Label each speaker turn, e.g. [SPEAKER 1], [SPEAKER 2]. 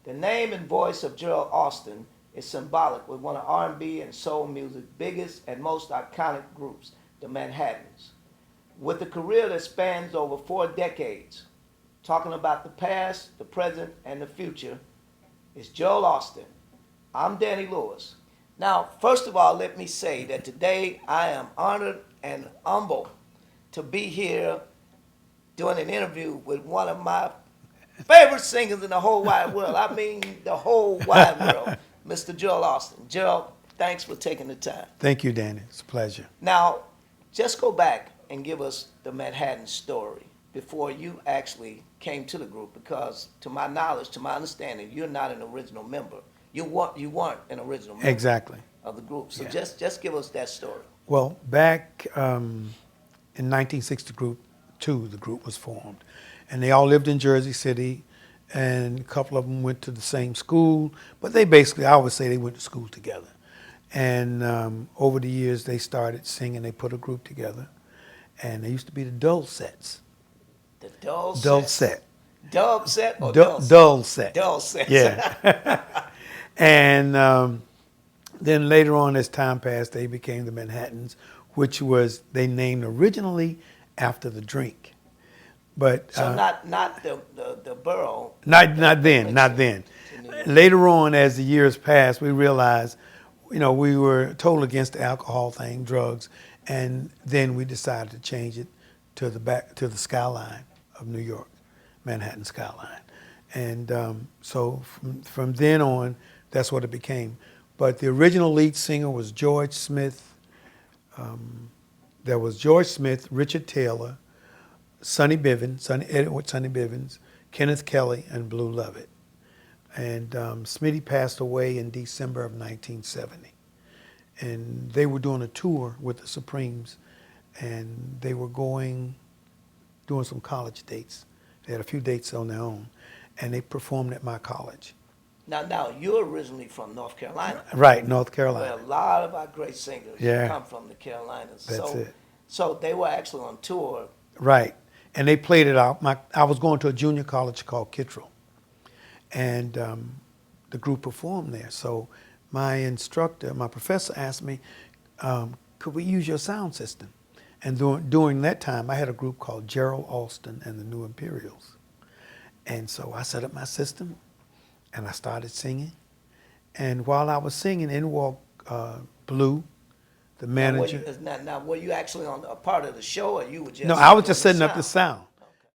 [SPEAKER 1] The name and voice of Gerald Alston is symbolic with one of R&B and soul music's biggest and most iconic groups, the Manhattans. With a career that spans over 4 decades, talking about the past, the present, and the future, is Gerald Alston. I'm Danny Lewis. Now, first of all, let me say that today I am honored and humbled to be here doing an interview with one of my favorite singers in the whole wide world. I mean, the whole wide world, Mr. Gerald Alston. Gerald, thanks for taking the time.
[SPEAKER 2] Thank you, Danny. It's a pleasure.
[SPEAKER 1] Now, just go back and give us the Manhattan story before you actually came to the group, because to my knowledge, to my understanding, you're not an original member. You weren't an original member
[SPEAKER 2] Exactly.
[SPEAKER 1] of the group. So
[SPEAKER 2] Yeah.
[SPEAKER 1] just give us that story.
[SPEAKER 2] Well, back in 1962, the group was formed. And they all lived in Jersey City, and a couple of them went to the same school. But they basically, I would say they went to school together. And over the years, they started singing. They put a group together. And they used to be the Dulcets.
[SPEAKER 1] The Dulcets.
[SPEAKER 2] Dulcet.
[SPEAKER 1] Dulcet or
[SPEAKER 2] Dulcet.
[SPEAKER 1] Dulcet.
[SPEAKER 2] Yeah. And then later on, as time passed, they became the Manhattans, which was, they named originally after the drink. But
[SPEAKER 1] So not the borough.
[SPEAKER 2] not then. Later on, as the years passed, we realized, we were total against the alcohol thing, drugs, and then we decided to change it to the skyline of New York, Manhattan skyline. And so from then on, that's what it became. But the original lead singer was George Smith. There was George Smith, Richard Taylor, Sonny Bivens, Kenneth Kelly, and Blue Lovett. And Smitty passed away in December of 1970. And they were doing a tour with the Supremes, and they were doing some college dates. They had a few dates on their own, and they performed at my college.
[SPEAKER 1] Now you're originally from North Carolina.
[SPEAKER 2] Right, North Carolina.
[SPEAKER 1] Where a lot of our great singers come from the Carolinas.
[SPEAKER 2] That's it.
[SPEAKER 1] So they were actually on tour.
[SPEAKER 2] Right. And they played it out. I was going to a junior college called Kittrell, and the group performed there. So my professor asked me, could we use your sound system? And during that time, I had a group called Gerald Alston and the New Imperials. And so I set up my system, and I started singing. And while I was singing, in walked Blue, the manager.
[SPEAKER 1] Now, were you actually on a part of the show, or you were just?
[SPEAKER 2] No, I was just setting up the sound.